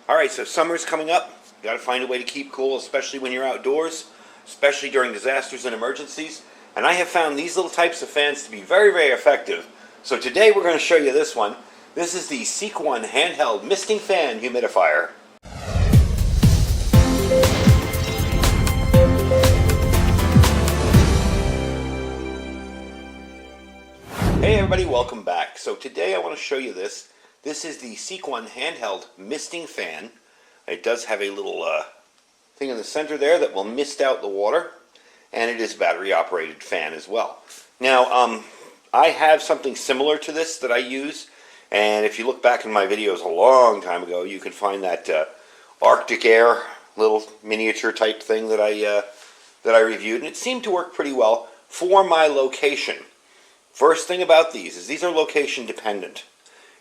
Alright, so summer's coming up. You gotta find a way to keep cool, especially when you're outdoors, especially during disasters and emergencies. And I have found these little types of fans to be very, very effective. So today we're going to show you this one. This is the SEEKONE Handheld Misting Fan Humidifier. Hey everybody, welcome back. So today I want to show you this. This is the SEEKONE Handheld Misting Fan. It does have a little thing in the center there that will mist out the water, and it is a battery operated fan as well. Now I have something similar to this that I use, and if you look back in my videos a long time ago, you can find that Arctic Air little miniature type thing that I reviewed, and it seemed to work pretty well for my location. First thing about these are location dependent.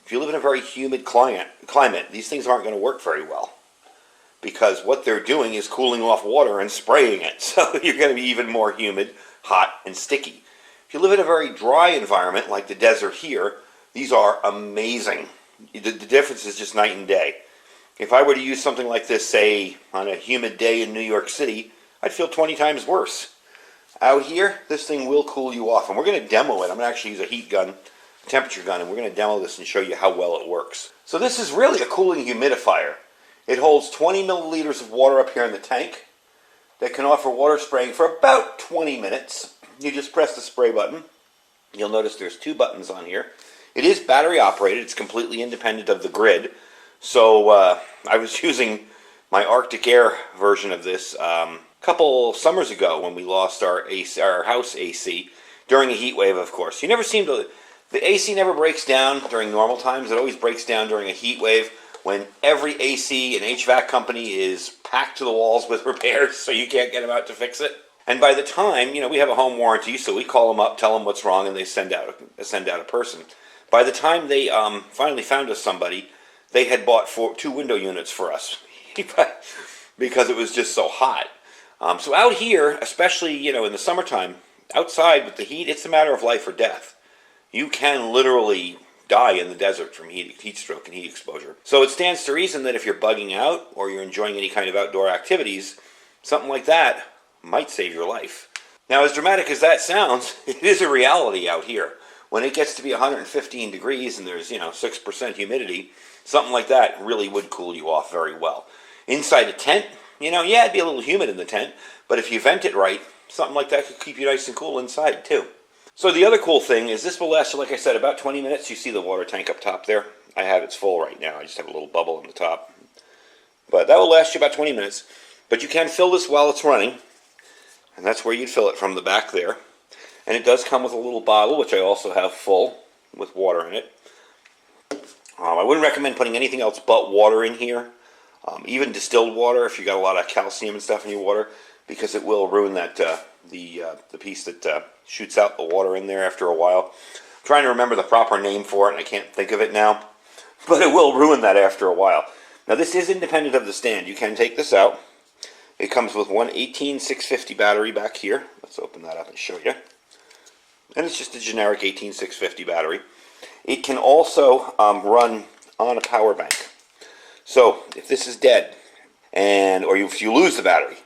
If you live in a very humid climate, these things aren't going to work very well, because what they're doing is cooling off water and spraying it, so you're going to be even more humid, hot, and sticky. If you live in a very dry environment like the desert here, these are amazing. The difference is just night and day. If I were to use something like this, say, on a humid day in New York City, I'd feel 20 times worse. Out here, this thing will cool you off, and we're going to demo it. I'm going to actually use a heat gun, temperature gun, and we're going to demo this and show you how well it works. So this is really a cooling humidifier. It holds 20 milliliters of water up here in the tank that can offer water spraying for about 20 minutes. You just press the spray button. You'll notice there's two buttons on here. It is battery operated. It's completely independent of the grid. So I was using my Arctic Air version of this a couple summers ago when we lost our house AC during a heat wave, of course. The AC never breaks down during normal times. It always breaks down during a heat wave when every AC and HVAC company is packed to the walls with repairs, so you can't get them out to fix it. And by the time, we have a home warranty, so we call them up, tell them what's wrong, and they send out a person. By the time they finally found us somebody, they had bought two window units for us because it was just so hot. So out here, especially in the summertime, outside with the heat, it's a matter of life or death. You can literally die in the desert from heat stroke and heat exposure. So it stands to reason that if you're bugging out or you're enjoying any kind of outdoor activities, something like that might save your life. Now, as dramatic as that sounds, it is a reality out here. When it gets to be 115 degrees and there's 6% humidity, something like that really would cool you off very well. Inside a tent, yeah, it'd be a little humid in the tent, but if you vent it right, something like that could keep you nice and cool inside too. So the other cool thing is this will last you, like I said, about 20 minutes. You see the water tank up top there? I have it's full right now. I just have a little bubble on the top. But that will last you about 20 minutes. But you can fill this while it's running, and that's where you'd fill it from the back there. And it does come with a little bottle, which I also have full with water in it. I wouldn't recommend putting anything else but water in here. Even distilled water, if you got a lot of calcium and stuff in your water, because it will ruin that the piece that shoots out the water in there after a while. I'm trying to remember the proper name for it, and I can't think of it now. But it will ruin that after a while. Now this is independent of the stand. You can take this out. It comes with one 18650 battery back here. Let's open that up and show you. And it's just a generic 18650 battery. It can also run on a power bank. So if this is dead, or if you lose the battery,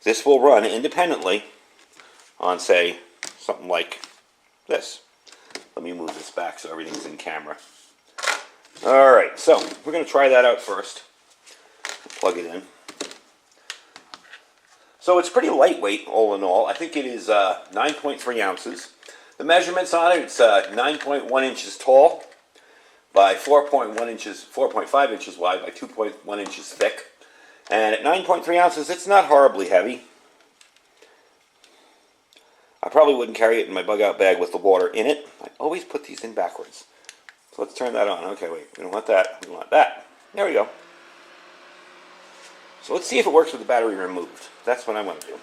this will run independently on, say, something like this. Let me move this back so everything's in camera. Alright, so we're going to try that out first. Plug it in. So it's pretty lightweight, all in all. I think it is 9.3 ounces. The measurements on it, it's 9.1 inches tall by 4.5 inches wide by 2.1 inches thick. And at 9.3 ounces, it's not horribly heavy. I probably wouldn't carry it in my bug-out bag with the water in it. I always put these in backwards. So let's turn that on. Okay, wait, we don't want that. We want that. There we go. So let's see if it works with the battery removed. That's what I want to do.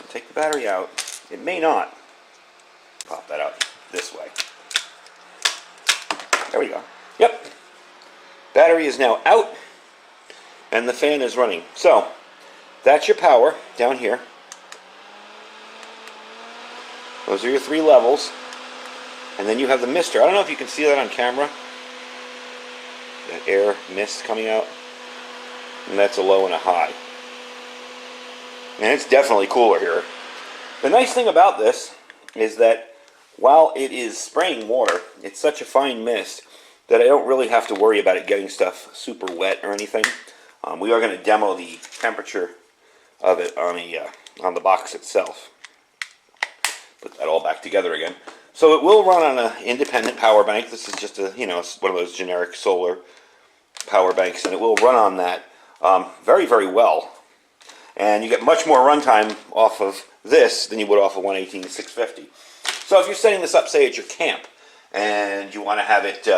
Take the battery out. It may not. Pop that out this way. There we go. Yep. Battery is now out, and the fan is running. So that's your power down here. Those are your three levels. And then you have the mister. I don't know if you can see that on camera. that air mist coming out. And that's a low and a high. And it's definitely cooler here. The nice thing about this is that while it is spraying water, it's such a fine mist that I don't really have to worry about it getting stuff super wet or anything. We are going to demo the temperature of it on the box itself. Put that all back together again. So it will run on an independent power bank. This is just a, it's one of those generic solar power banks, and it will run on that very, very well. And you get much more runtime off of this than you would off of 118-650. So if you're setting this up, say, at your camp, and you want to have it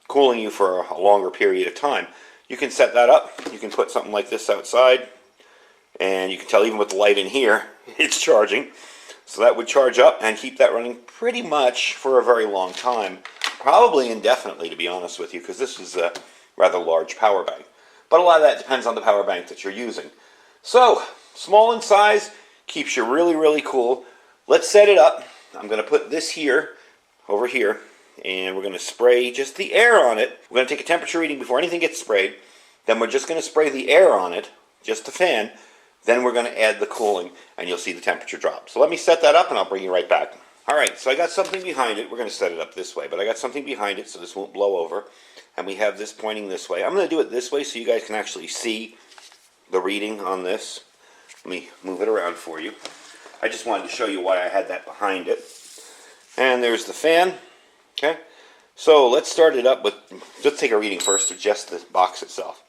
cooling you for a longer period of time, you can set that up. You can put something like this outside, and you can tell even with the light in here, it's charging. So that would charge up and keep that running pretty much for a very long time. Probably indefinitely, to be honest with you, because this is a rather large power bank. But a lot of that depends on the power bank that you're using. So, small in size, keeps you really, really cool. Let's set it up. I'm going to put this here, over here, and we're going to spray just the air on it. We're going to take a temperature reading before anything gets sprayed. Then we're just going to spray the air on it, just the fan. Then we're going to add the cooling, and you'll see the temperature drop. So let me set that up, and I'll bring you right back. All right, so I got something behind it. We're going to set it up this way, but I got something behind it so this won't blow over. And we have this pointing this way. I'm going to do it this way so you guys can actually see the reading on this. Let me move it around for you. I just wanted to show you why I had that behind it. And there's the fan. Okay, so let's start it up with, let's take a reading first of just the box itself.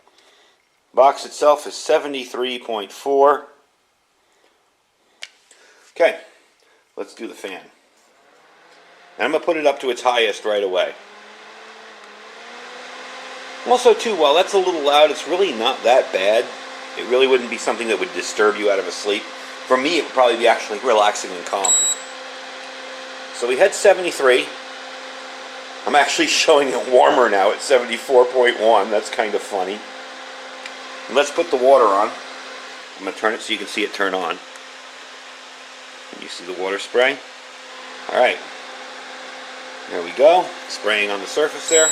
Box itself is 73.4. Okay, let's do the fan. And I'm going to put it up to its highest right away. Also, too, while that's a little loud, it's really not that bad. It really wouldn't be something that would disturb you out of a sleep. For me, it would probably be actually relaxing and calming. So we had 73. I'm actually showing it warmer now at 74.1. That's kind of funny. And let's put the water on. I'm going to turn it so you can see it turn on. Can you see the water spray? Alright. There we go. Spraying on the surface there.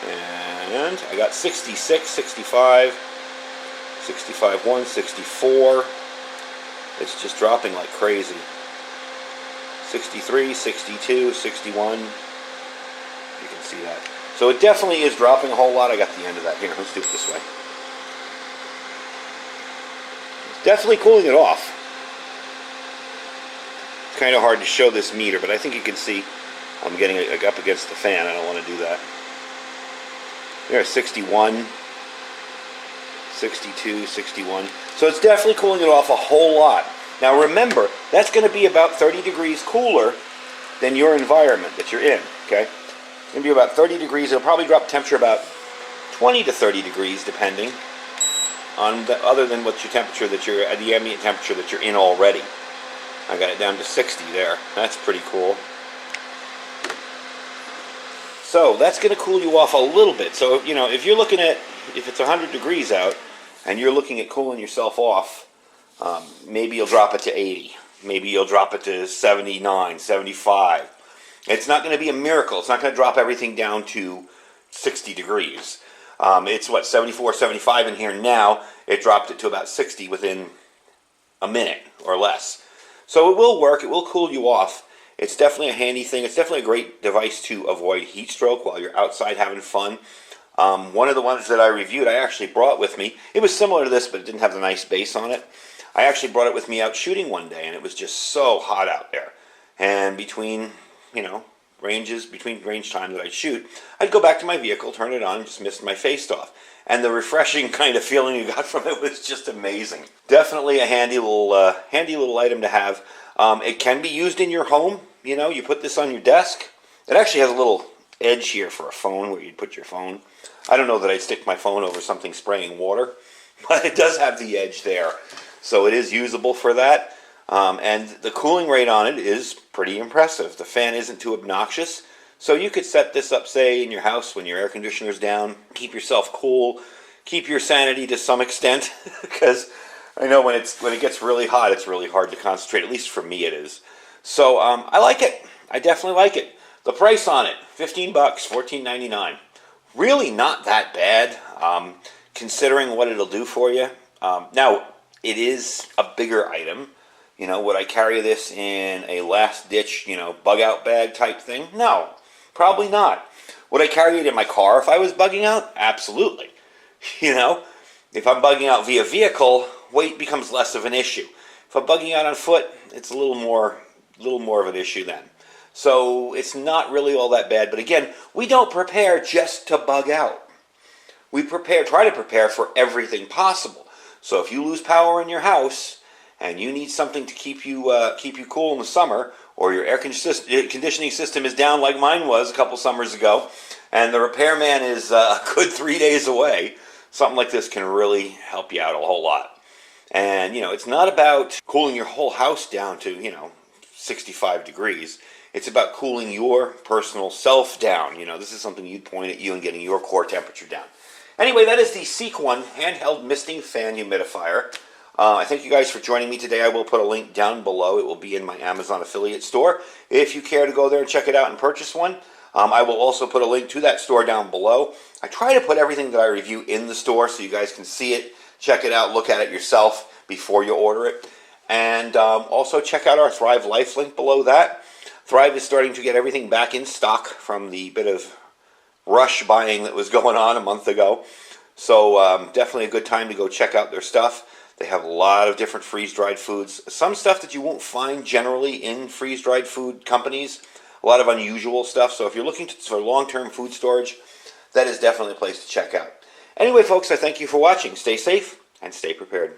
And I got 66, 65, 65.1, 64. It's just dropping like crazy. 63, 62, 61. You can see that. So it definitely is dropping a whole lot. I got the end of that here. Let's do it this way. It's definitely cooling it off. It's kind of hard to show this meter, but I think you can see I'm getting it up against the fan. I don't want to do that. There's 61, 62, 61. So it's definitely cooling it off a whole lot. Now remember, that's going to be about 30 degrees cooler than your environment that you're in, okay? It's going to be about 30 degrees. It'll probably drop temperature about 20 to 30 degrees, depending on the, other than what your temperature that you're, the ambient temperature that you're in already. I got it down to 60 there. That's pretty cool. So that's going to cool you off a little bit. So, you know, if you're looking at, if it's 100 degrees out and you're looking at cooling yourself off, maybe you'll drop it to 80. Maybe you'll drop it to 79, 75. It's not going to be a miracle. It's not going to drop everything down to 60 degrees. It's what, 74, 75 in here now. It dropped it to about 60 within a minute or less. So it will work. It will cool you off. It's definitely a handy thing. It's definitely a great device to avoid heat stroke while you're outside having fun. One of the ones that I reviewed, I actually brought with me. It was similar to this, but it didn't have the nice base on it. I actually brought it with me out shooting one day, and it was just so hot out there. And between, you know, between range time that I'd shoot, I'd go back to my vehicle, turn it on, and just mist my face off. And the refreshing kind of feeling you got from it was just amazing. Definitely a handy little item to have. It can be used in your home. You know, you put this on your desk. It actually has a little edge here for a phone where you'd put your phone. I don't know that I'd stick my phone over something spraying water, but it does have the edge there. So it is usable for that. And the cooling rate on it is pretty impressive. The fan isn't too obnoxious. So you could set this up, say, in your house when your air conditioner's down. Keep yourself cool. Keep your sanity to some extent. Because I know when it gets really hot, it's really hard to concentrate. At least for me it is. So I like it. I definitely like it. The price on it, $15, $14.99. Really not that bad, considering what it'll do for you. Now, it is a bigger item. You know, would I carry this in a last-ditch, bug out bag type thing? No, probably not. Would I carry it in my car if I was bugging out? Absolutely. You know, if I'm bugging out via vehicle, weight becomes less of an issue. If I'm bugging out on foot, it's a little more of an issue then. So it's not really all that bad. But again, we don't prepare just to bug out. We try to prepare for everything possible. So if you lose power in your house and you need something to keep you cool in the summer, or your air conditioning system is down like mine was a couple summers ago, and the repairman is a good 3 days away, something like this can really help you out a whole lot. And, it's not about cooling your whole house down to, 65 degrees. It's about cooling your personal self down. This is something you'd point at you and getting your core temperature down. Anyway, that is the SEEKONE handheld misting fan humidifier. I thank you guys for joining me today. I will put a link down below. It will be in my Amazon affiliate store if you care to go there and check it out and purchase one. I will also put a link to that store down below. I try to put everything that I review in the store so you guys can see it, check it out, look at it yourself before you order it. And also check out our Thrive Life link below that. Thrive is starting to get everything back in stock from the bit of rush buying that was going on a month ago. So definitely a good time to go check out their stuff. They have a lot of different freeze-dried foods. Some stuff that you won't find generally in freeze-dried food companies. A lot of unusual stuff. So if you're looking for long-term food storage, that is definitely a place to check out. Anyway, folks, I thank you for watching. Stay safe and stay prepared.